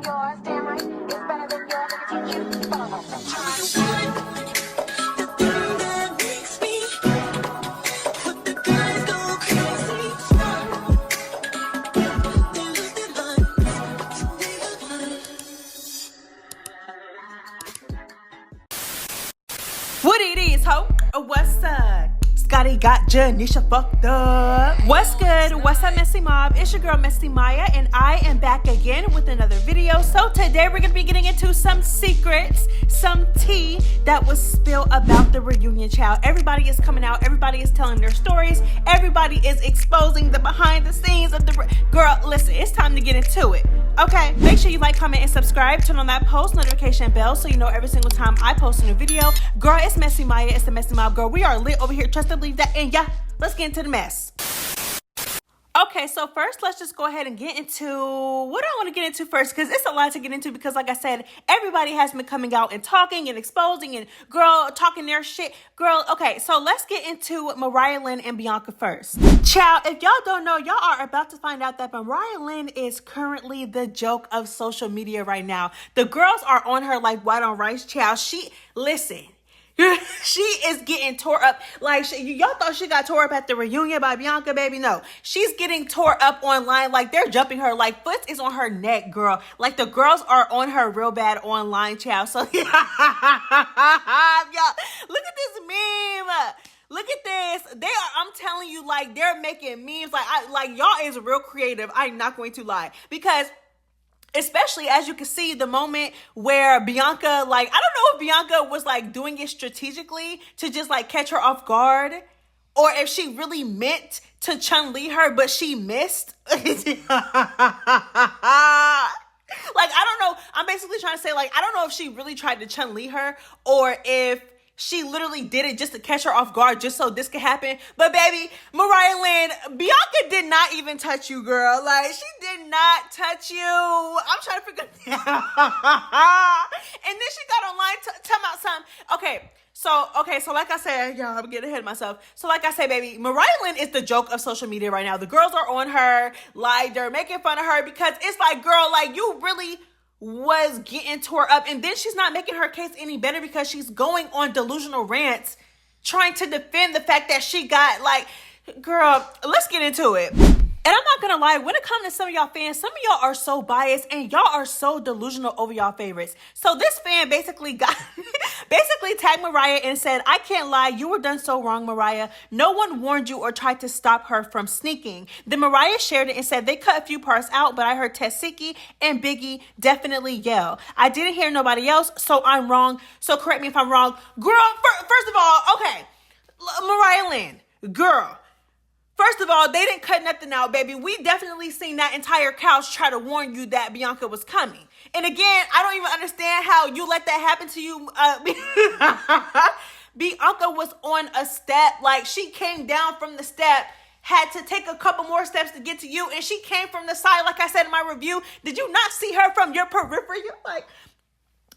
Yours, damn right, it's better than yours. I can teach you. The thing that makes me put the guys go crazy. They lose their minds. What it is, ho? What's up? Scotty got Janisha fucked up. What's good? What's up, Messy Mob? It's your girl, MessyMya, and I am back again with another video. So today we're gonna be getting into some secrets, some tea that was spilled about the reunion, child. Everybody is coming out. Everybody is telling their stories. Everybody is exposing the behind the scenes of the girl. Listen, it's time to get into it. Okay, make sure you like, comment, and subscribe. Turn on that post notification bell so you know every single time I post a new video. Girl, it's MessyMya. It's the Messy Mob, girl. We are lit over here. Trust and believe that. And yeah, let's get into the mess. Okay, so first, let's just go ahead and get into what I want to get into first, because it's a lot to get into, because like I said, everybody has been coming out and talking and exposing and girl talking their shit. Girl, okay, so let's get into Mariah, Lynn, and Bianca first. Child, if y'all don't know, y'all are about to find out that Mariah Lynn is currently the joke of social media right now. The girls are on her like white on rice, child. Listen. She is getting tore up. Like, y'all thought she got tore up at the reunion by Bianca, baby. No, she's getting tore up online. Like, they're jumping her. Like, foot is on her neck, girl. Like, the girls are on her real bad online, child. So, yeah. Y'all, look at this meme. Look at this. I'm telling you, like, they're making memes. Like, y'all is real creative. I'm not going to lie. Because especially as you can see, the moment where Bianca, like, I don't know if Bianca was like doing it strategically to just like catch her off guard, or if she really meant to Chun-Li her, but she missed. Like, I don't know. I'm basically trying to say, like, I don't know if she really tried to Chun-Li her, or if she literally did it just to catch her off guard, just so this could happen. But baby, Mariah Lynn, Bianca did not even touch you, girl. Like, she did not touch you. I'm trying to figure And then she got online tell about something. Okay, so like I said, y'all, I'm getting ahead of myself. So like I said, baby, Mariah Lynn is the joke of social media right now. The girls are on her, like, they're making fun of her, because it's like, girl, like, you really was getting tore up. And then she's not making her case any better, because she's going on delusional rants trying to defend the fact that she got, like, girl, let's get into it. And I'm not gonna lie, when it comes to some of y'all fans, some of y'all are so biased and y'all are so delusional over y'all favorites. So this fan basically tagged Mariah and said, "I can't lie, you were done so wrong, Mariah. No one warned you or tried to stop her from sneaking." Then Mariah shared it and said, "They cut a few parts out, but I heard Tessiki and Biggie definitely yell. I didn't hear nobody else, so I'm wrong. So correct me if I'm wrong." Girl, first of all, okay, Mariah Lynn, girl, first of all, they didn't cut nothing out, baby. We definitely seen that entire couch try to warn you that Bianca was coming. And again, I don't even understand how you let that happen to you. Bianca was on a step. Like, she came down from the step, had to take a couple more steps to get to you, and she came from the side, like I said in my review. Did you not see her from your peripheral? Like,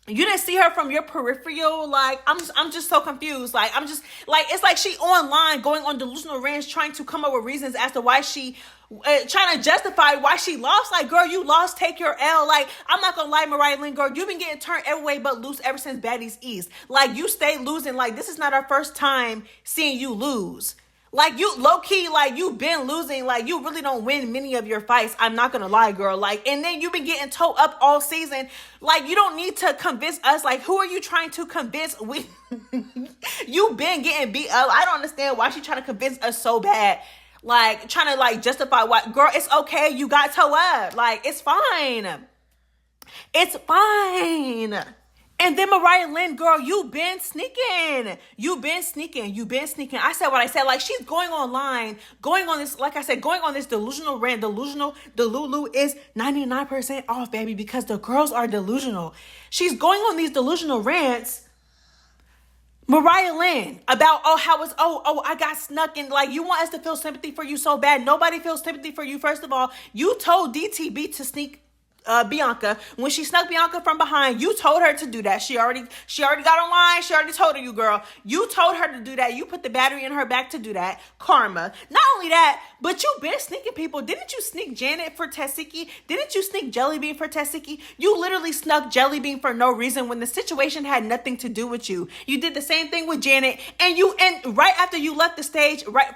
you didn't see her from your peripheral? Like, I'm just so confused. Like, I'm just, like, it's like she online going on delusional rants trying to come up with reasons as to why she, trying to justify why she lost. Like, girl, you lost, take your L. Like, I'm not gonna lie, Mariah Lynn, girl, you've been getting turned every way but loose ever since Baddies East. Like, you stay losing. Like, this is not our first time seeing you lose. Like, you low-key, like, you've been losing. Like, you really don't win many of your fights. I'm not gonna lie, girl. Like, and then you've been getting towed up all season. Like, you don't need to convince us. Like, who are you trying to convince? You've been getting beat up. I don't understand why she's trying to convince us so bad. Like, trying to, like, justify why. Girl, it's okay. You got towed up. Like, it's fine. It's fine. And then Mariah Lynn, girl, you've been sneaking. You've been sneaking. I said what I said. Like, she's going online, going on this, like I said, going on this delusional rant. Delulu is 99% off, baby, because the girls are delusional. She's going on these delusional rants, Mariah Lynn, about, I got snuck in. Like, you want us to feel sympathy for you so bad. Nobody feels sympathy for you. First of all, you told DTB to sneak Bianca. When she snuck Bianca from behind, you told her to do that. She already got online. She already told her, you girl. You told her to do that. You put the battery in her back to do that. Karma. Not only that, but you been sneaking people. Didn't you sneak Janet for Tessiki? Didn't you sneak Jellybean for Tessiki? You literally snuck Jellybean for no reason when the situation had nothing to do with you. You did the same thing with Janet, and right after you left the stage, right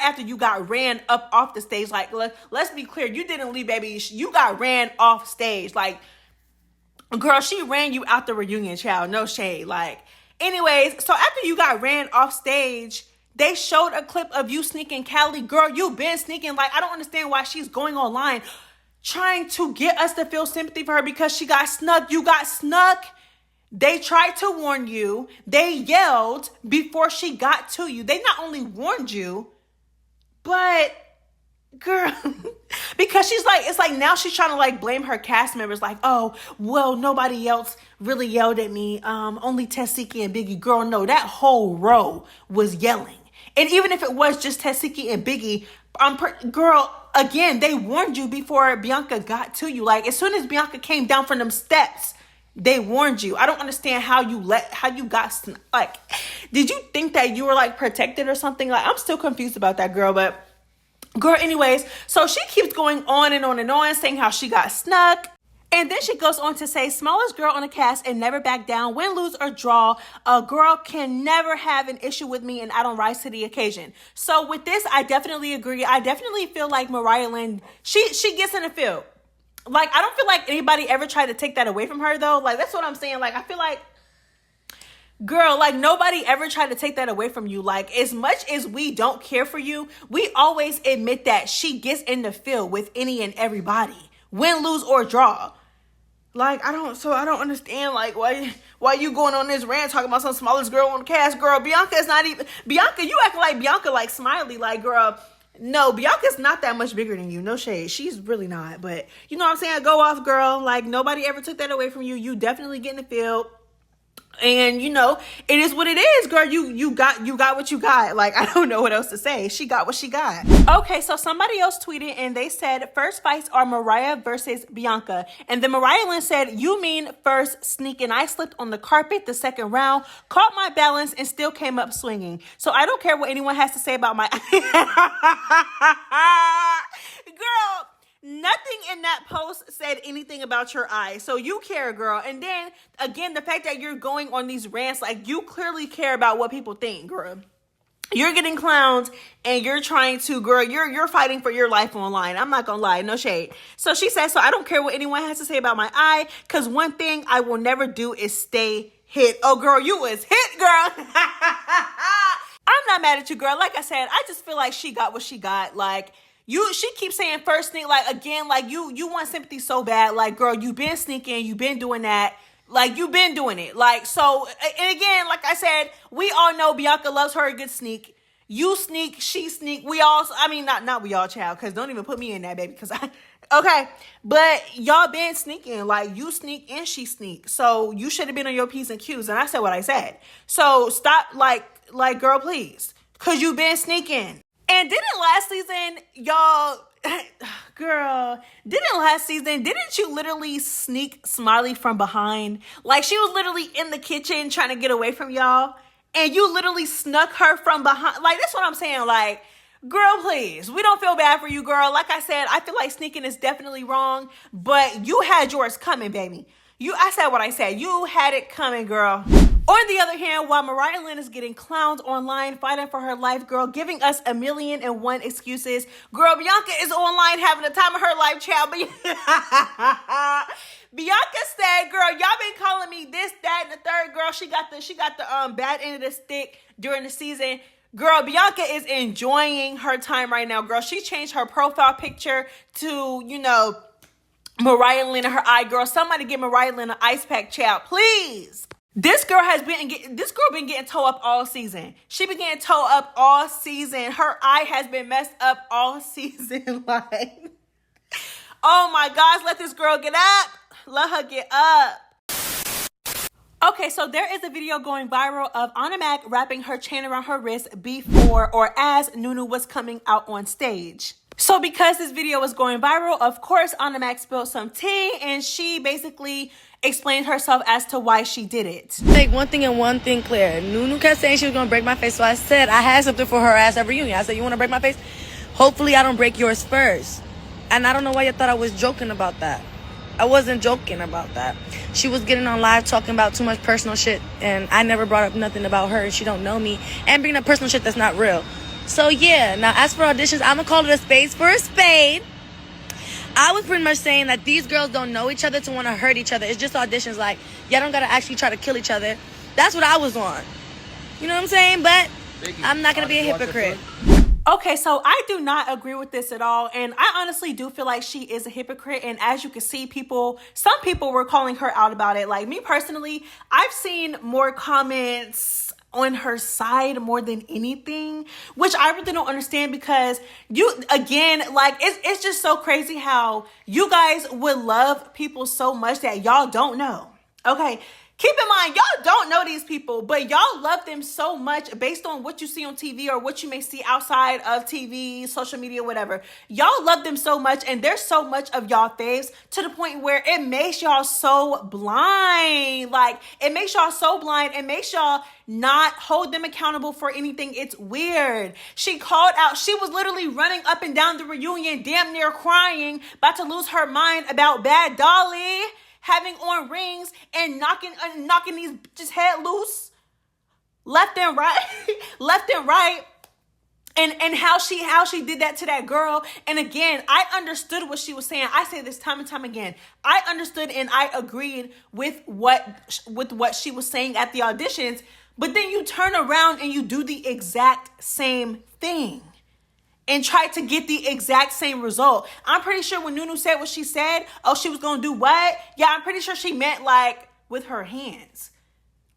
after you got ran up off the stage, like, let's be clear, you didn't leave, baby. You got ran off stage. Like, girl, she ran you out the reunion, child. No shade. Like, anyways, so after you got ran off stage, they showed a clip of you sneaking Callie. Girl, you been sneaking. Like, I don't understand why she's going online trying to get us to feel sympathy for her because she got snuck. You got snuck. They tried to warn you. They yelled before she got to you. They not only warned you, but girl, because she's like, it's like now she's trying to like blame her cast members, like, oh, well, nobody else really yelled at me. Only Tessiki and Biggie. Girl, no, that whole row was yelling. And even if it was just Tessiki and Biggie, girl, again, they warned you before Bianca got to you. Like, as soon as Bianca came down from them steps, they warned you. I don't understand how you got, like, did you think that you were like protected or something? Like, I'm still confused about that, girl, but girl, anyways, so she keeps going on and on and on, saying how she got snuck. And then she goes on to say, smallest girl on the cast and never back down, win, lose, or draw. A girl can never have an issue with me and I don't rise to the occasion. So with this, I definitely agree. I definitely feel like Mariah Lynn, she gets in the field. Like, I don't feel like anybody ever tried to take that away from her, though. Like, that's what I'm saying. Like, I feel like, girl, like, nobody ever tried to take that away from you. Like, as much as we don't care for you, we always admit that she gets in the field with any and everybody. Win, lose, or draw. Like, I don't understand, like, why you going on this rant talking about some smallest girl on the cast. Girl, Bianca is not even, Bianca, you acting like Bianca, like, Smiley. Like, girl, no, Bianca's not that much bigger than you. No shade. She's really not. But you know what I'm saying? Go off, girl. Like, nobody ever took that away from you. You definitely get in the field. And you know, it is what it is, girl. You got what you got. Like, I don't know what else to say. She got what she got. Okay, so somebody else tweeted and they said first fights are Mariah versus Bianca. And then Mariah Lynn said, you mean first sneak, and I slipped on the carpet the second round, caught my balance and still came up swinging. So I don't care what anyone has to say about my girl. Nothing in that post said anything about your eye. So you care, girl. And then, again, the fact that you're going on these rants, like, you clearly care about what people think, girl. You're getting clowned and you're trying to, girl, you're fighting for your life online. I'm not gonna lie, no shade. So she said, so I don't care what anyone has to say about my eye, because one thing I will never do is stay hit. Oh, girl, you was hit, girl. I'm not mad at you, girl. Like I said, I just feel like she got what she got. Like, she keeps saying first sneak, like, again, like, you want sympathy so bad. Like, girl, you been sneaking, you been doing that. Like, you been doing it. Like, so, and again, like I said, we all know Bianca loves her a good sneak. You sneak, she sneak. We all, I mean, not we all, child, because don't even put me in that, baby, because okay. But y'all been sneaking. Like, you sneak and she sneak. So you should have been on your P's and Q's. And I said what I said. So stop, like, girl, please. Because you been sneaking. And didn't last season, y'all, girl, didn't you literally sneak Smiley from behind? Like, she was literally in the kitchen trying to get away from y'all, and you literally snuck her from behind. Like, that's what I'm saying. Like, girl, please, we don't feel bad for you, girl. Like I said, I feel like sneaking is definitely wrong, but you had yours coming, baby. I said what I said. You had it coming, girl. On the other hand, while Mariah Lynn is getting clowned online, fighting for her life, girl, giving us 1,000,001 excuses, girl, Bianca is online having the time of her life, child. Bianca said, girl, y'all been calling me this, that, and the third. Girl, she got the bad end of the stick during the season. Girl, Bianca is enjoying her time right now, girl. She changed her profile picture to, you know, Mariah Lynn and her eye, girl. Somebody give Mariah Lynn an ice pack, child, please. This girl been getting toe up all season. She been getting toe up all season. Her eye has been messed up all season. Like, oh my gosh, let this girl get up. Let her get up. Okay, so there is a video going viral of Ahna Mac wrapping her chain around her wrist before or as Noo-noo was coming out on stage. So because this video was going viral, of course, Ahna Mac spilled some tea and she basically explained herself as to why she did it. Make one thing and one thing clear. Noo-noo kept saying she was going to break my face, so I said I had something for her ass at reunion. I said, you want to break my face? Hopefully I don't break yours first. And I don't know why you thought I was joking about that. I wasn't joking about that. She was getting on live talking about too much personal shit, and I never brought up nothing about her. She don't know me, and bringing up personal shit that's not real. So yeah, now as for auditions, I'm gonna call it a spade for a spade. I was pretty much saying that these girls don't know each other to want to hurt each other. It's just auditions. Like, y'all don't gotta actually try to kill each other. That's what I was on. You know what I'm saying? But I'm not gonna be a hypocrite. Okay, so I do not agree with this at all, and I honestly do feel like she is a hypocrite, and as you can see, some people were calling her out about it. Like, me personally, I've seen more comments on her side more than anything, which I really don't understand, because it's just so crazy how you guys would love people so much that y'all don't know. Okay, keep in mind, y'all don't know these people, but y'all love them so much based on what you see on TV or what you may see outside of TV, social media, whatever. Y'all love them so much, and there's so much of y'all faves to the point where it makes y'all so blind. Like, it makes y'all so blind. It makes y'all not hold them accountable for anything. It's weird. She called out. She was literally running up and down the reunion, damn near crying, about to lose her mind about Bad Dolly having on rings and knocking these bitches' head loose left and right, and how she did that to that girl. And again, I understood what she was saying. I say this time and time again. I understood and I agreed with what she was saying at the auditions, but then you turn around and you do the exact same thing and try to get the exact same result. I'm pretty sure when Noo-noo said what she said, oh, she was going to do what? Yeah, I'm pretty sure she meant, like, with her hands.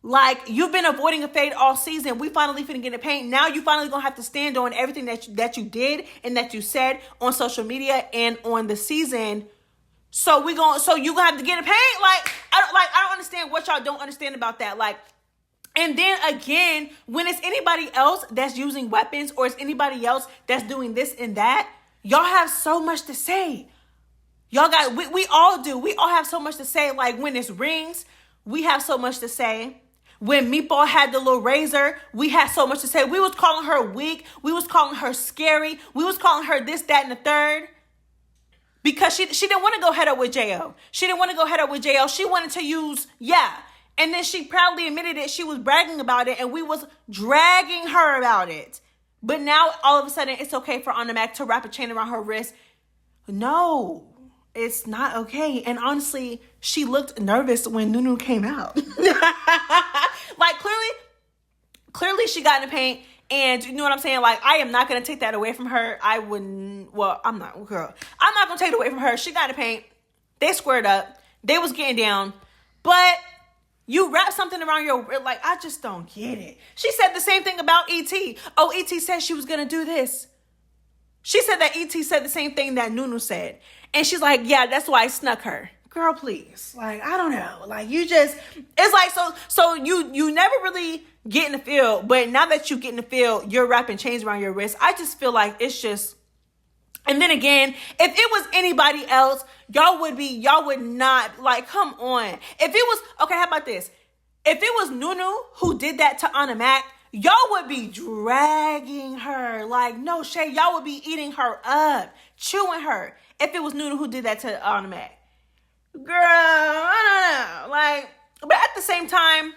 Like, you've been avoiding a fade all season. We finally finna get in paint. Now you finally going to have to stand on everything that you did and that you said on social media and on the season. So you going to have to get in paint? I don't understand what y'all don't understand about that. Like, and then again, when it's anybody else that's using weapons or it's anybody else that's doing this and that, y'all have so much to say. Y'all we all do. We all have so much to say. Like, when it's rings, we have so much to say. When Meatball had the little razor, we had so much to say. We was calling her weak. We was calling her scary. We was calling her this, that, and the third. Because she didn't want to go head up with J.O. She didn't want to go head up with J.O. She wanted to use, And then she proudly admitted it. She was bragging about it, and we was dragging her about it. But now, all of a sudden, it's okay for Ahna Mac to wrap a chain around her wrist. No, it's not okay. And honestly, she looked nervous when Noo-noo came out. Like, clearly she got in the paint. And you know what I'm saying? Like, I am not going to take that away from her. I'm not, I'm not going to take it away from her. She got in the paint. They squared up. They was getting down. But you wrap something around your, like, I just don't get it. She said the same thing about E.T. Oh, E.T. said she was going to do this. She said that E.T. said the same thing that Noo-noo said. And she's like, yeah, that's why I snuck her. Girl, please. Like, I don't know. Like, you just, it's like, so you never really get in the field. But now that you get in the field, you're wrapping chains around your wrist. I just feel like it's just, and then again, if it was anybody else, y'all would not, like, come on. If it was, okay, how about this? If it was Noo-noo who did that to Ahna Mac, y'all would be dragging her. Like, no shade, y'all would be eating her up, chewing her. If it was Noo-noo who did that to Ahna Mac. Girl, I don't know. Like, but at the same time,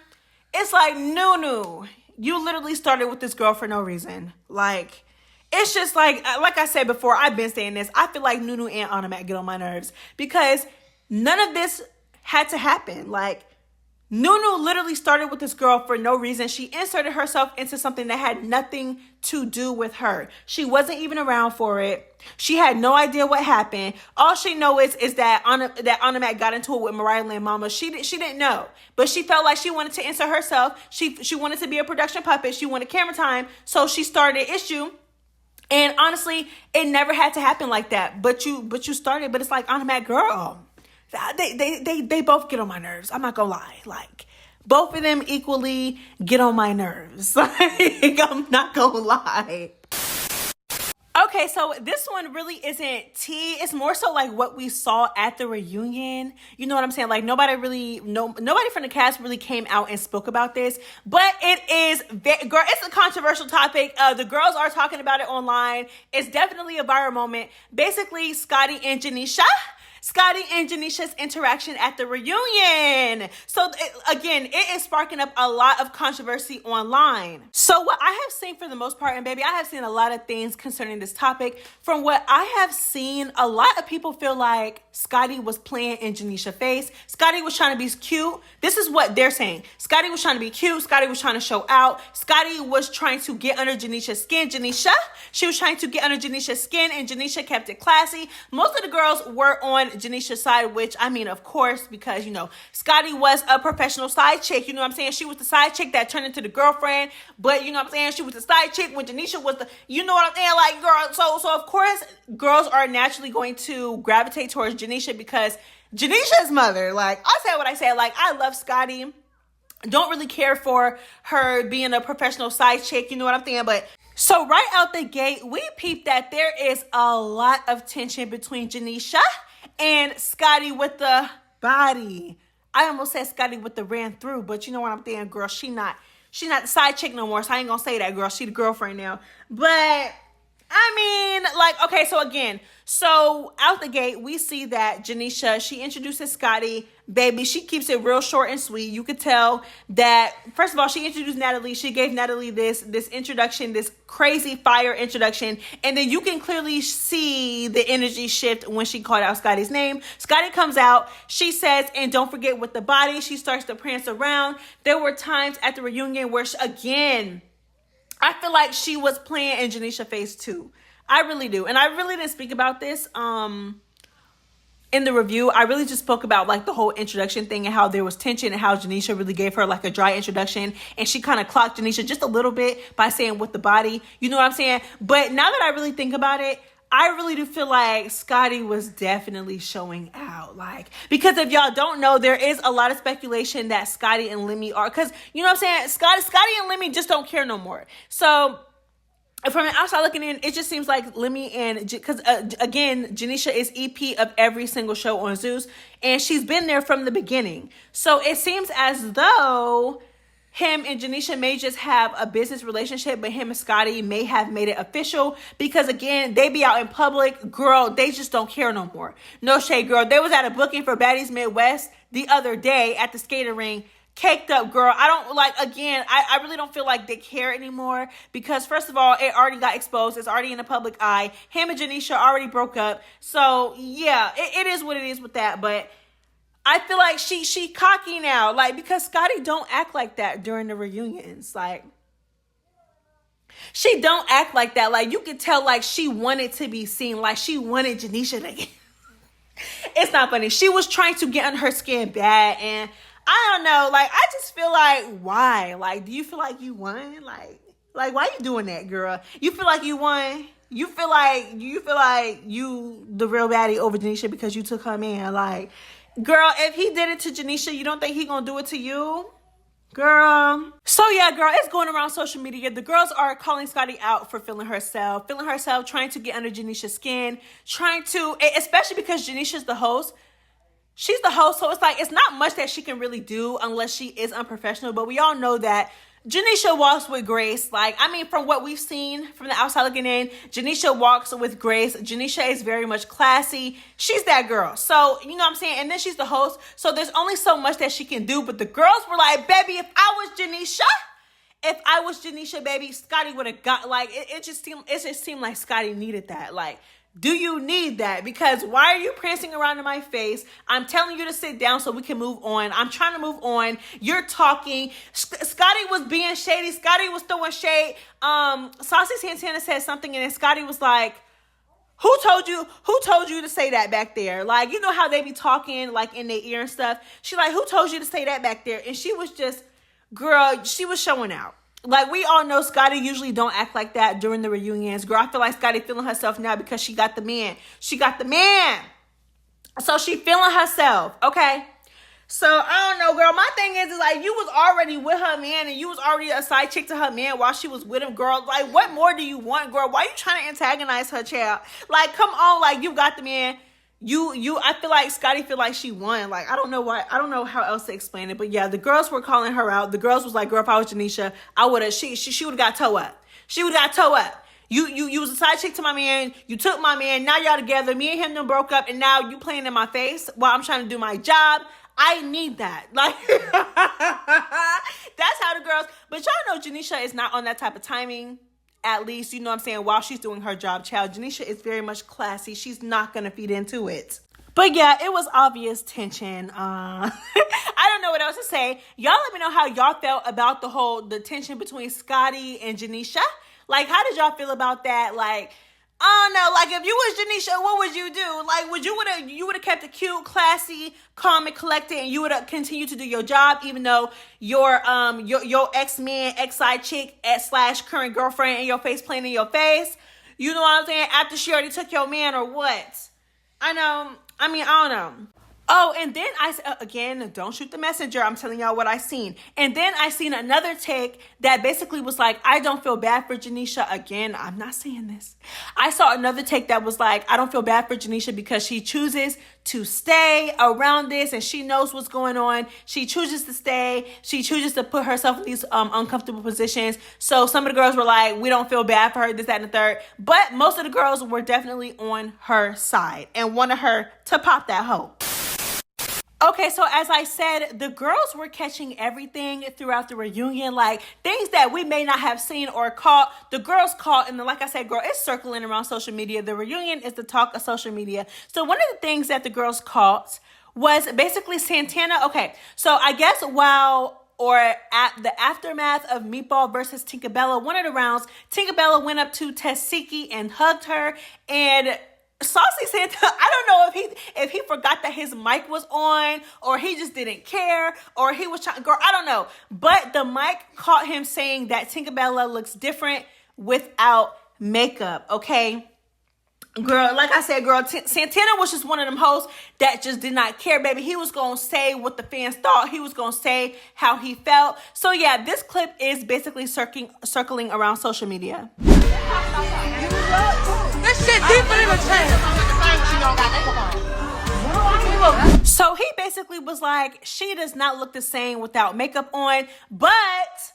it's like, Noo-noo, you literally started with this girl for no reason. Like, it's just like I said before, I've been saying this. I feel like Noo-noo and Ahna Mac get on my nerves because none of this had to happen. Like, Noo-noo literally started with this girl for no reason. She inserted herself into something that had nothing to do with her. She wasn't even around for it. She had no idea what happened. All she knows is that Ahna Mac got into it with Mariah Lynn Mama. She didn't know, but she felt like she wanted to insert herself. She wanted to be a production puppet. She wanted camera time, so she started an issue. And honestly, it never had to happen like that. But you started. But it's like, Ahna Mac, girl, they both get on my nerves. I'm not gonna lie. Like, both of them equally get on my nerves. Like, I'm not gonna lie. Okay, so this one really isn't tea. It's more so like what we saw at the reunion. You know what I'm saying? Like nobody from the cast really came out and spoke about this, but it is, girl, it's a controversial topic. The girls are talking about it online. It's definitely a viral moment. Basically, Scotty and Janisha's interaction at the reunion. So again, it is sparking up a lot of controversy online. So what I have seen for the most part, and baby, I have seen a lot of things concerning this topic. From what I have seen, a lot of people feel like Scotty was playing in Janisha's face. Scotty was trying to be cute. This is what they're saying. Scotty was trying to be cute. Scotty was trying to show out. Scotty was trying to get under Janisha's skin. She was trying to get under Janisha's skin, and Janisha kept it classy. Most of the girls were on Janisha's side, which, I mean, of course, because, you know, Scotty was a professional side chick. You know what I'm saying? She was the side chick that turned into the girlfriend, but, you know what I'm saying? She was the side chick when Janisha was the, you know what I'm saying? Like, girl, so of course, girls are naturally going to gravitate towards Janisha because Janisha's mother, like, I'll say what I say. Like, I love Scotty. Don't really care for her being a professional side chick. You know what I'm saying? But so right out the gate, we peeped that there is a lot of tension between Janisha and Scotty with the body. I almost said Scotty with the ran through, but you know what I'm saying, girl. She's not the side chick no more, so I ain't gonna say that, girl. She the girlfriend now. But I mean, like, okay, so again, so out the gate, we see that Janisha, she introduces Scotty. Baby, she keeps it real short and sweet. You could tell that, first of all, she introduced Natalie. She gave Natalie this introduction, this crazy fire introduction. And then you can clearly see the energy shift when she called out Scotty's name. Scotty comes out. She says, and don't forget with the body. She starts to prance around. There were times at the reunion where, again, I feel like she was playing in Janisha's face too. I really do. And I really didn't speak about this in the review. I really just spoke about like the whole introduction thing and how there was tension and how Janisha really gave her like a dry introduction. And she kind of clocked Janisha just a little bit by saying with the body. You know what I'm saying? But now that I really think about it, I really do feel like Scotty was definitely showing out. Like, because if y'all don't know, there is a lot of speculation that Scotty and Lemmy are, because, you know what I'm saying? Scotty and Lemmy just don't care no more. So from the outside looking in, it just seems like Lemmy and, because again, Janisha is EP of every single show on Zeus, and she's been there from the beginning. So it seems as though him and Janisha may just have a business relationship, but him and Scotty may have made it official because, again, they be out in public. Girl, they just don't care no more. No shade, girl. They was at a booking for Baddies Midwest the other day at the skating ring. Caked up, girl. I don't like, again, I really don't feel like they care anymore because, first of all, it already got exposed. It's already in the public eye. Him and Janisha already broke up. So, yeah, it is what it is with that, but I feel like she cocky now, like, because Scotty don't act like that during the reunions. Like, she don't act like that. Like, you could tell, like, she wanted to be seen. Like, she wanted Janisha to get... It's not funny. She was trying to get under her skin bad, and I don't know. Like, I just feel like, why? Like, do you feel like you won? Like, why you doing that, girl? You feel like you won? You feel like you the real baddie over Janisha because you took her man? Like, girl, if he did it to Janisha, you don't think he gonna do it to you? Girl. So yeah, girl, it's going around social media. The girls are calling Scotty out for feeling herself, trying to get under Janisha's skin, especially because Janisha's the host. She's the host, so it's like, it's not much that she can really do unless she is unprofessional. But we all know that Janisha walks with grace. Like, I mean, from what we've seen from the outside looking in, Janisha walks with grace. Janisha is very much classy. She's that girl. So, you know what I'm saying? And then she's the host. So there's only so much that she can do. But the girls were like, baby, if I was Janisha, baby, Scotty would have got, like, it just seemed like Scotty needed that. Like, do you need that? Because why are you prancing around in my face? I'm telling you to sit down so we can move on. I'm trying to move on. You're talking. Scotty was being shady. Scotty was throwing shade. Saucy Santana said something, and then Scotty was like, who told you to say that back there? Like, you know how they be talking like in their ear and stuff. She like, who told you to say that back there? And she was just, girl, she was showing out. Like, we all know Scotty usually don't act like that during the reunions. Girl, I feel like Scotty feeling herself now because she got the man. So she feeling herself, okay? So I don't know, girl. My thing is like you was already with her man and you was already a side chick to her man while she was with him, girl. Like, what more do you want, girl? Why you trying to antagonize her, child? Like, come on, like you got the man. I feel like Scotty feel like she won. Like, I don't know why. I don't know how else to explain it. But yeah, the girls were calling her out. The girls was like, girl, if I was Janeisha, I would have. She would have got toe up. She would have got toe up. You was a side chick to my man. You took my man. Now y'all together. Me and him done broke up, and now you playing in my face while I'm trying to do my job. I need that. Like, that's how the girls. But y'all know Janeisha is not on that type of timing. At least, you know what I'm saying, while she's doing her job, child. Janeisha is very much classy. She's not going to feed into it. But yeah, it was obvious tension. I don't know what else to say. Y'all let me know how y'all felt about the tension between Scotty and Janeisha. Like, how did y'all feel about that? Like, I don't know. Like, if you was Janeisha, what would you do? Like, you would have kept it cute, classy, calm, and collected, and you would have continued to do your job, even though your ex-man, ex-side chick, / current girlfriend in your face, playing in your face. You know what I'm saying? After she already took your man, or what? I know. I mean, I don't know. Oh, and then again, don't shoot the messenger. I'm telling y'all what I seen. And then I seen another take that basically was like, I don't feel bad for Janeisha. Again, I'm not saying this. I saw another take that was like, I don't feel bad for Janeisha because she chooses to stay around this and she knows what's going on. She chooses to stay. She chooses to put herself in these uncomfortable positions. So some of the girls were like, we don't feel bad for her, this, that, and the third. But most of the girls were definitely on her side and wanted her to pop that hoe. Okay, so as I said, the girls were catching everything throughout the reunion, like things that we may not have seen or caught. The girls caught, and like I said, girl, it's circling around social media. The reunion is the talk of social media. So one of the things that the girls caught was basically Santana. Okay, so I guess at the aftermath of Meatball versus Tinkerbella, one of the rounds, Tinkerbella went up to Tashiki and hugged her, and Saucy Santa, I don't know if he forgot that his mic was on, or he just didn't care, or he was trying, girl, I don't know. But the mic caught him saying that Tinkerbella looks different without makeup, okay? Girl, like I said, girl, Santana was just one of them hosts that just did not care, baby. He was going to say what the fans thought. He was going to say how he felt. So yeah, this clip is basically circling around social media. This shit deeper than a chain. So he basically was like, she does not look the same without makeup on. But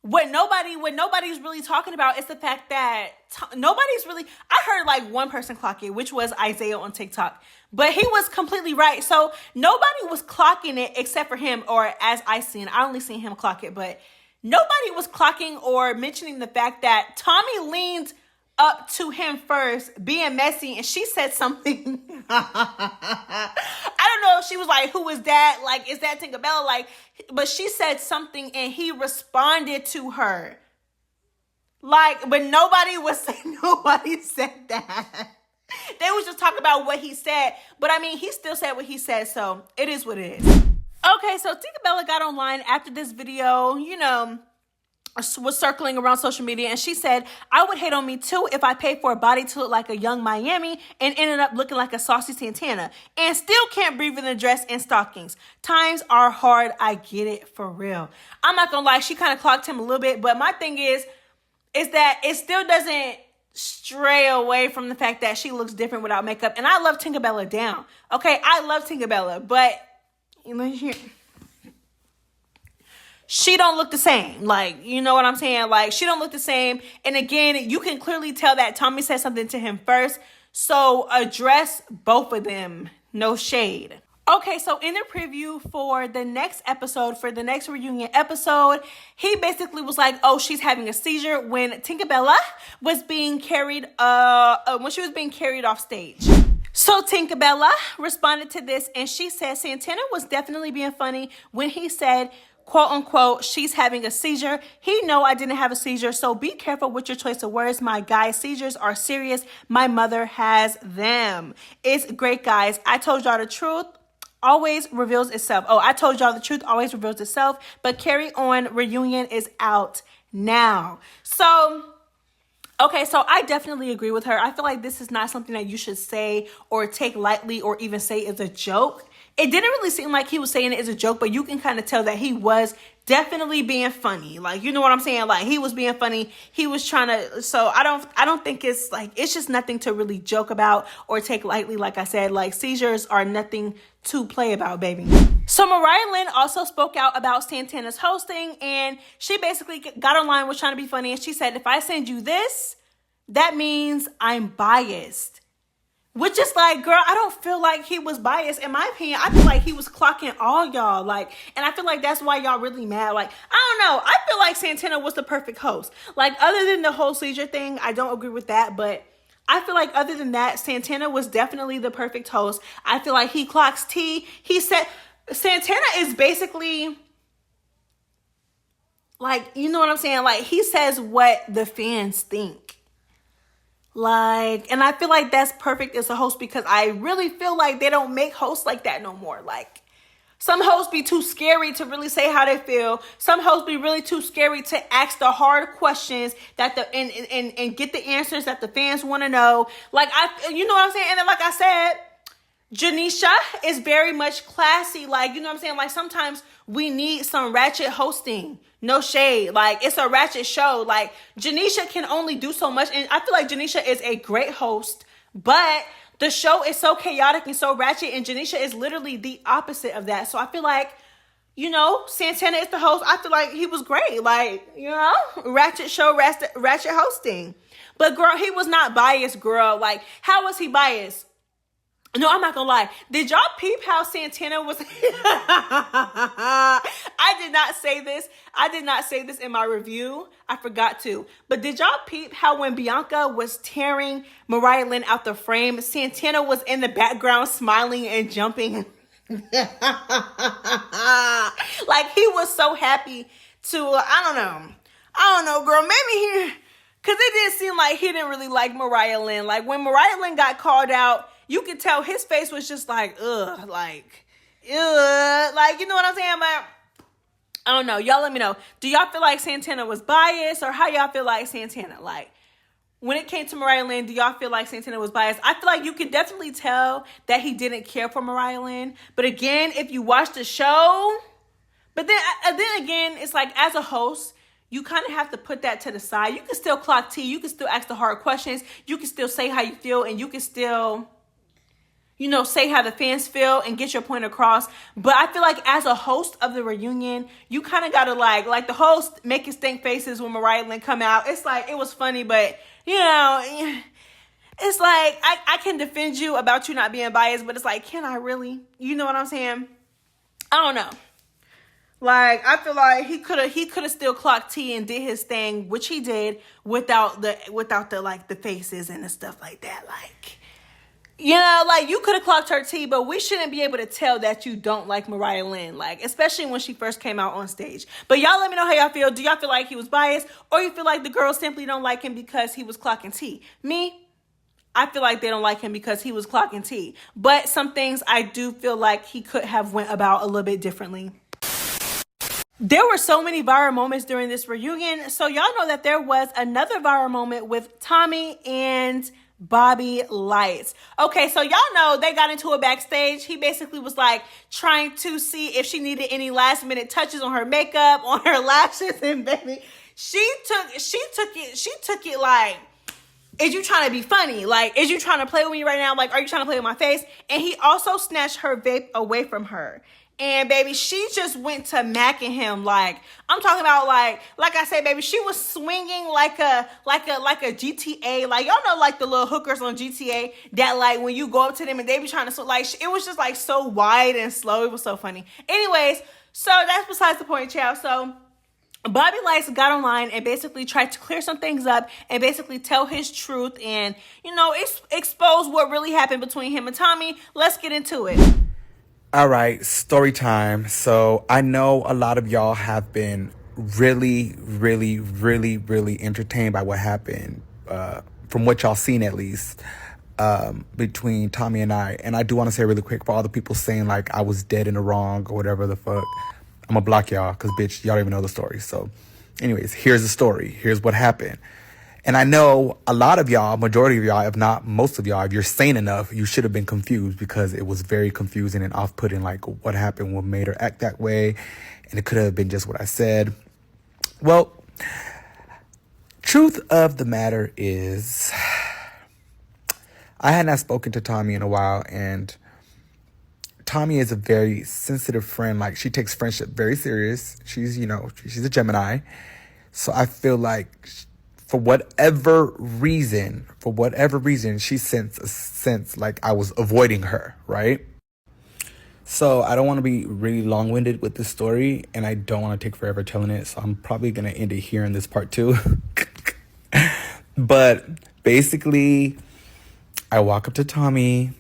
what nobody's really talking about is the fact that I heard like one person clock it, which was Isaiah on TikTok. But he was completely right. So nobody was clocking it except for him, or as I only seen him clock it. But nobody was clocking or mentioning the fact that Tommie leaned up to him first, being messy, and she said something. I don't know if she was like, who is that? Like, is that Tinkerbella? Like, but she said something and he responded to her. Like, but nobody said that. They was just talking about what he said. But I mean, he still said what he said, so it is what it is. Okay, so Tinkerbella got online after this video, was circling around social media, and she said, I would hate on me too if I paid for a body to look like a young Miami and ended up looking like a saucy Santana and still can't breathe in a dress and stockings. Times are hard. I get it, for real. I'm not gonna lie, she kind of clocked him a little bit, but my thing is that it still doesn't stray away from the fact that she looks different without makeup. And I love Tinkerbella down. Okay, I love Tinkerbella, but she don't look the same. Like, you know what I'm saying? Like, she don't look the same. And again, you can clearly tell that Tommie said something to him first. So address both of them. No shade. Okay, so in the preview for the next episode, for the next reunion episode, he basically was like, oh, she's having a seizure when Tinkerbella was being carried, when she was being carried off stage. So Tinkerbella responded to this, and she said Santana was definitely being funny when he said, quote unquote, she's having a seizure. He know I didn't have a seizure, so be careful with your choice of words. My guys, seizures are serious. My mother has them. It's great, guys. I told y'all the truth always reveals itself. Oh, I told y'all the truth always reveals itself. But Carry On Reunion is out now. So, okay, so I definitely agree with her. I feel like this is not something that you should say or take lightly or even say is a joke. it didn't really seem like he was saying it as a joke, but you can kind of tell that he was definitely being funny. Like, you know what I'm saying? Like, he was being funny. He was trying to, so I don't think it's like, it's just nothing to really joke about or take lightly. Like I said, like, seizures are nothing to play about, baby. So Mariah Lynn also spoke out about Santana's hosting, and she basically got online, was trying to be funny, and she said, if I send you this, that means I'm biased. Which is like, girl, I don't feel like he was biased. In my opinion, I feel like he was clocking all y'all. Like, and I feel like that's why y'all really mad. Like, I don't know. I feel like Santana was the perfect host. Like, other than the whole seizure thing, I don't agree with that. But I feel like other than that, Santana was definitely the perfect host. I feel like he clocks tea. He said, Santana is basically, like, you know what I'm saying? Like, he says what the fans think. Like, and I feel like that's perfect as a host, because I really feel like they don't make hosts like that no more. Like, some hosts be too scary to really say how they feel. Some hosts be really too scary to ask the hard questions that and get the answers that the fans want to know. Like, you know what I'm saying? And then, like I said, Janeisha is very much classy. Like, you know what I'm saying? Like, sometimes we need some ratchet hosting. No shade. Like, it's a ratchet show. Like, Janeisha can only do so much. And I feel like Janeisha is a great host, but the show is so chaotic and so ratchet, and Janeisha is literally the opposite of that. So I feel like, you know, Santana is the host. I feel like he was great. Like, you know, ratchet show, ratchet hosting. But girl, he was not biased, girl. Like, how was he biased? No, I'm not gonna lie. Did y'all peep how Santana was? I did not say this. I did not say this in my review. I forgot to. But did y'all peep how when Bianca was tearing Mariah Lynn out the frame, Santana was in the background smiling and jumping? Like, he was so happy to, I don't know, girl. Maybe because it didn't seem like he didn't really like Mariah Lynn. Like, when Mariah Lynn got called out, you could tell his face was just like, ugh, like, ugh. Like, you know what I'm saying? But I don't know. Y'all let me know. Do y'all feel like Santana was biased, or how y'all feel like Santana? Like, when it came to Mariah Lynn, do y'all feel like Santana was biased? I feel like you could definitely tell that he didn't care for Mariah Lynn. But again, if you watch the show, but then again, it's like, as a host, you kind of have to put that to the side. You can still clock tea. You can still ask the hard questions. You can still say how you feel, and you can still, you know, say how the fans feel and get your point across. But I feel like as a host of the reunion, you kind of got to like the host making stink faces when Mariah Lynn come out. It's like, it was funny, but, you know, it's like, I can defend you about you not being biased, but it's like, can I really? You know what I'm saying? I don't know. Like, I feel like he could have still clocked tea and did his thing, which he did, without the like the faces and the stuff like that. Like, you know, like, you could have clocked her tea, but we shouldn't be able to tell that you don't like Mariah Lynn, like, especially when she first came out on stage. But y'all let me know how y'all feel. Do y'all feel like he was biased, or you feel like the girls simply don't like him because he was clocking tea? Me, I feel like they don't like him because he was clocking tea. But some things I do feel like he could have went about a little bit differently. There were so many viral moments during this reunion. So y'all know that there was another viral moment with Tommie and Bobby Lytes. Okay, so y'all know they got into it backstage. He basically was like trying to see if she needed any last minute touches on her makeup, on her lashes, and baby, she took it like, is you trying to be funny? Like, is you trying to play with me right now? Like, are you trying to play with my face? And he also snatched her vape away from her. And baby, she just went to macking him. Like, I'm talking about, like I said, baby, she was swinging like a GTA. Like, y'all know, like the little hookers on GTA that, like, when you go up to them and they be trying to, like, it was just like so wide and slow. It was so funny. Anyways, so that's besides the point, child. So Bobby Lytes got online and basically tried to clear some things up and basically tell his truth and, you know, expose what really happened between him and Tommie. Let's get into it. All right, story time. So I know a lot of y'all have been really, really, really, really entertained by what happened, from what y'all seen at least, between Tommie and I. And I do want to say really quick, for all the people saying like I was dead in the wrong or whatever the fuck, I'm gonna block y'all because bitch, y'all don't even know the story. So anyways, here's the story. Here's what happened. And I know a lot of y'all, majority of y'all, if not most of y'all, if you're sane enough, you should have been confused because it was very confusing and off-putting, like what happened, what made her act that way. And it could have been just what I said. Well, truth of the matter is, I had not spoken to Tommie in a while, and Tommie is a very sensitive friend. Like, she takes friendship very serious. She's, she's a Gemini. So I feel like for whatever reason, she sensed a sense like I was avoiding her, right? So I don't want to be really long-winded with this story, and I don't want to take forever telling it. So I'm probably going to end it here in this part 2. But basically, I walk up to Tommie,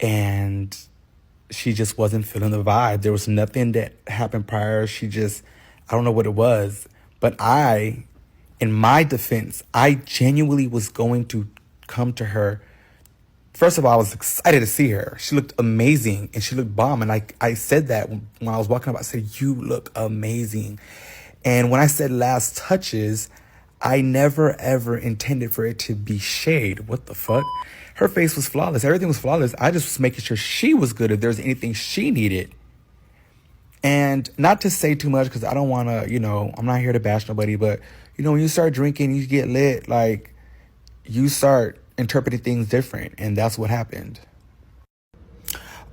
and she just wasn't feeling the vibe. There was nothing that happened prior. I don't know what it was. But in my defense, I genuinely was going to come to her. First of all, I was excited to see her. She looked amazing and she looked bomb. And I said that when I was walking up, I said, "You look amazing." And when I said last touches, I never ever intended for it to be shade. What the fuck? Her face was flawless. Everything was flawless. I just was making sure she was good if there was anything she needed. And not to say too much because I don't want to, I'm not here to bash nobody. But, when you start drinking, you get lit, like, you start interpreting things different. And that's what happened.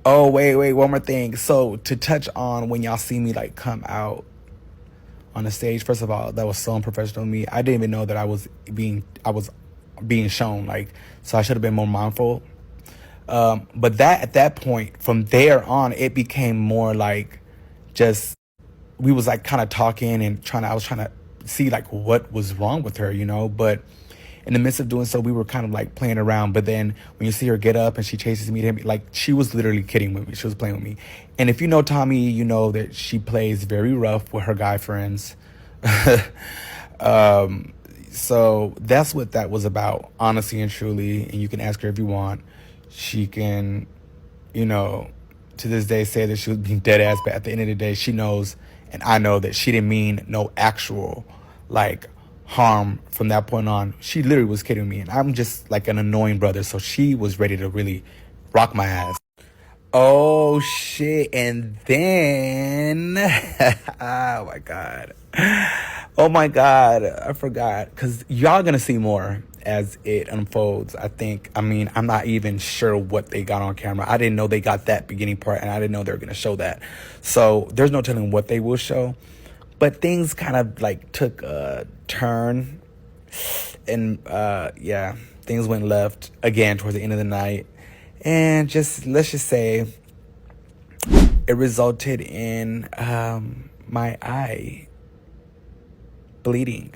Oh, wait, one more thing. So to touch on when y'all see me, like, come out on the stage, first of all, that was so unprofessional of me. I didn't even know that I was being shown, like, so I should have been more mindful. But that at that point, from there on, it became more like just, we was like kind of talking and I was trying to see like what was wrong with her, but in the midst of doing so, we were kind of like playing around. But then when you see her get up and she chases me to him, like, she was literally kidding with me. She was playing with me. And if you know Tommie, you know that she plays very rough with her guy friends. So that's what that was about, honestly and truly. And you can ask her if you want. She can, to this day say that she was being dead ass, but at the end of the day, she knows, and I know that she didn't mean no actual, like, harm from that point on. She literally was kidding me, and I'm just like an annoying brother, so she was ready to really rock my ass. Oh shit. And then oh my god, I forgot, because y'all gonna see more as it unfolds. I'm not even sure what they got on camera. I didn't know they got that beginning part, and I didn't know they were gonna show that, so there's no telling what they will show. But things kind of like took a turn, and things went left again towards the end of the night. And let's just say it resulted in my eye bleeding.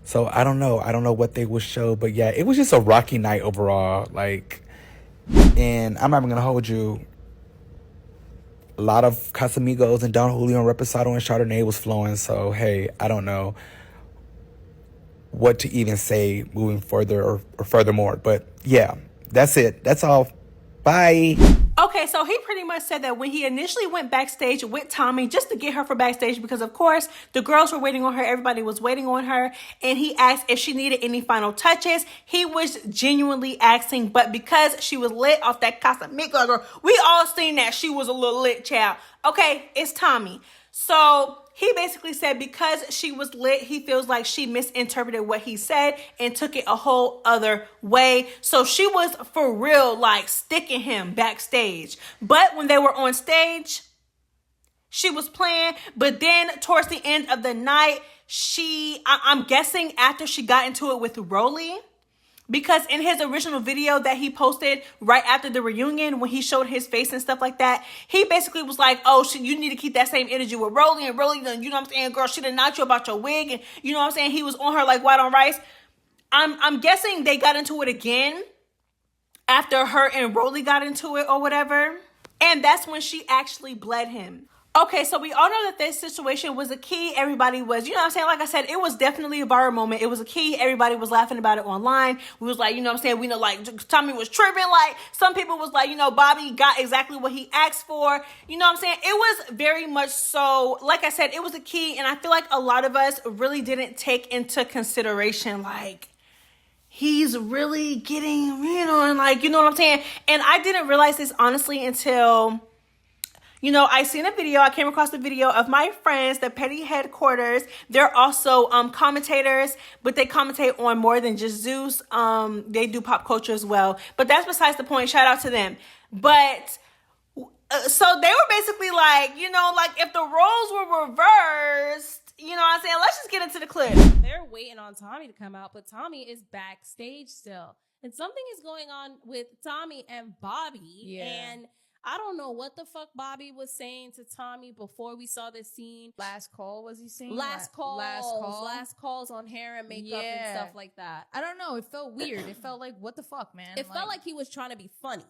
So I don't know what they will show, but yeah, it was just a rocky night overall. Like, and I'm not even gonna hold you. A lot of Casamigos and Don Julio and Reposado and Chardonnay was flowing. So hey, I don't know what to even say moving further or furthermore. But yeah, that's it. That's all. Bye. Okay, so he pretty much said that when he initially went backstage with Tommie just to get her for backstage, because of course the girls were waiting on her, everybody was waiting on her, and he asked if she needed any final touches. He was genuinely asking, but because she was lit off that Casamigo girl, we all seen that she was a little lit, child. Okay, it's Tommie. So he basically said because she was lit, he feels like she misinterpreted what he said and took it a whole other way. So she was for real, like, sticking him backstage. But when they were on stage, she was playing. But then towards the end of the night, I'm guessing after she got into it with Rolly, because in his original video that he posted right after the reunion, when he showed his face and stuff like that, he basically was like, oh, you need to keep that same energy with Rolly. And Rolly, you know what I'm saying, girl, she done knocked you about your wig. And you know what I'm saying? He was on her like white on rice. I'm guessing they got into it again after her and Rolly got into it or whatever. And that's when she actually bled him. Okay, so we all know that this situation was a key. Everybody was, you know what I'm saying? Like I said, it was definitely a viral moment. It was a key. Everybody was laughing about it online. We was like, you know what I'm saying? We know, like, Tommie was tripping. Like, some people was like, you know, Bobby got exactly what he asked for. You know what I'm saying? It was very much so, like I said, it was a key. And I feel like a lot of us really didn't take into consideration, like, he's really getting, you know, and like, you know what I'm saying? And I didn't realize this honestly until, you know, I seen a video. I came across a video of my friends, the Petty Headquarters. They're also commentators, but they commentate on more than just Zeus. They do pop culture as well. But that's besides the point. Shout out to them. But so they were basically like, you know, like if the roles were reversed, you know what I'm saying? Let's just get into the clip. They're waiting on Tommie to come out, but Tommie is backstage still. And something is going on with Tommie and Bobby. Yeah. And I don't know what the fuck Bobby was saying to Tommie before we saw this scene. Last call, was he saying? Last calls on hair and makeup and stuff like that. I don't know. It felt weird. It felt like, what the fuck, man? It felt like he was trying to be funny.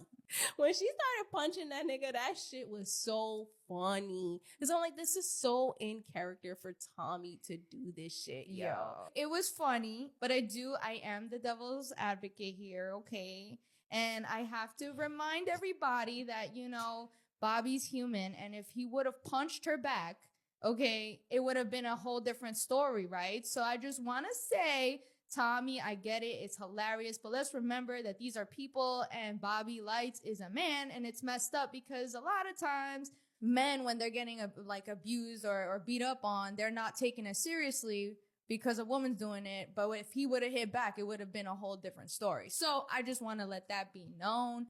When she started punching that nigga, that shit was so funny. Because I'm like, this is so in character for Tommie to do this shit, yo. It was funny, but I am the devil's advocate here, okay? And I have to remind everybody that, you know, Bobby's human. And if he would have punched her back, okay, it would have been a whole different story, right? So I just want to say, Tommie, I get it. It's hilarious. But let's remember that these are people and Bobby Lytes is a man. And it's messed up because a lot of times men, when they're getting abused or beat up on, they're not taking it seriously because a woman's doing it. But if he would have hit back, it would have been a whole different story. So I just want to let that be known.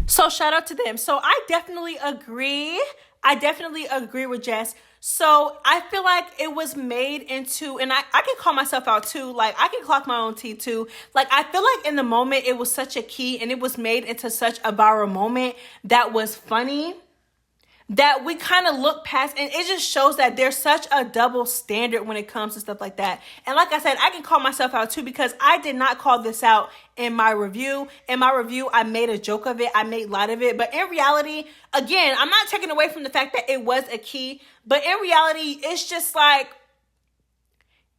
So shout out to them. So I definitely agree. With Jess. So I feel like it was made into, and I can call myself out too. Like I can clock my own tea too. Like I feel like in the moment it was such a key and it was made into such a viral moment that was funny, that we kind of look past, and it just shows that there's such a double standard when it comes to stuff like that. And like I said, I can call myself out too because I did not call this out in my review. In my review, I made a joke of it. I made light of it. But in reality, again, I'm not taking away from the fact that it was a key. But in reality, it's just like,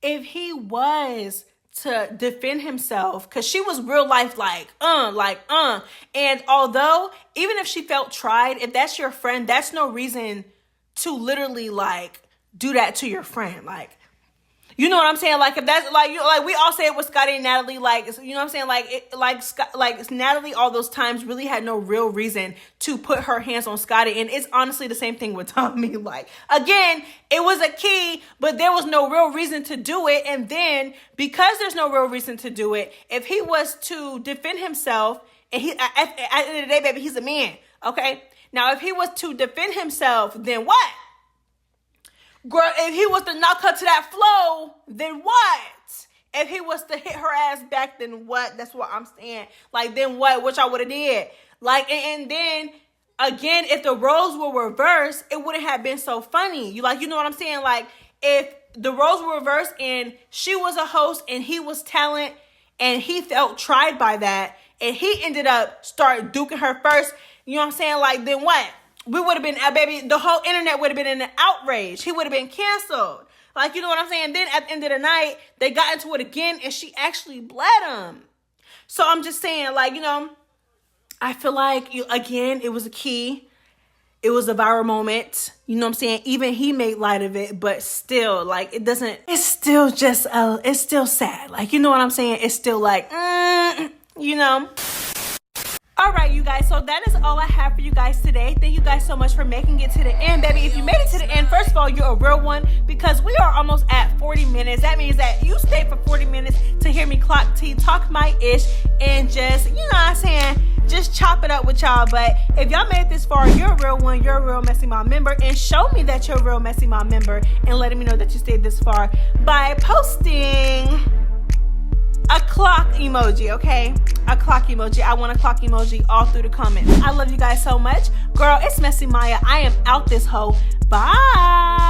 if he was to defend himself, because she was real life and although even if she felt tried, if that's your friend, that's no reason to literally like do that to your friend. Like, you know what I'm saying? Like if that's like, you know, like we all say it with Scotty and Natalie, like, you know what I'm saying? Like Natalie all those times really had no real reason to put her hands on Scotty. And it's honestly the same thing with Tommie. Like, again, it was a key, but there was no real reason to do it. And then because there's no real reason to do it, if he was to defend himself, and he, at the end of the day, baby, he's a man. Okay. Now, if he was to defend himself, then what? Girl, if he was to knock her to that flow, then what? If he was to hit her ass back, then what? That's what I'm saying. Like, then what? Which I would have did. Like, and then, again, if the roles were reversed, it wouldn't have been so funny. You know what I'm saying? Like, if the roles were reversed and she was a host and he was talent and he felt tried by that and he ended up start duking her first, you know what I'm saying? Like, then what? We would have been, baby, the whole internet would have been in an outrage. He would have been canceled. Like, you know what I'm saying? Then at the end of the night, they got into it again and she actually bled him. So I'm just saying, like, you know, I feel like, again, it was a key. It was a viral moment. You know what I'm saying? Even he made light of it, but still, like, it's still just, it's still sad. Like, you know what I'm saying? It's still like, you know. All right, you guys, so that is all I have for you guys today. Thank you guys so much for making it to the end, baby. If you made it to the end, first of all, you're a real one because we are almost at 40 minutes. That means that you stayed for 40 minutes to hear me clock tea, talk my ish, and just, you know what I'm saying, just chop it up with y'all. But if y'all made it this far, you're a real one. You're a real MessyMya member. And show me that you're a real MessyMya member and letting me know that you stayed this far by posting a clock emoji, okay? A clock emoji. I want a clock emoji all through the comments. I love you guys so much. Girl, it's MessyMya. I am out this hoe. Bye.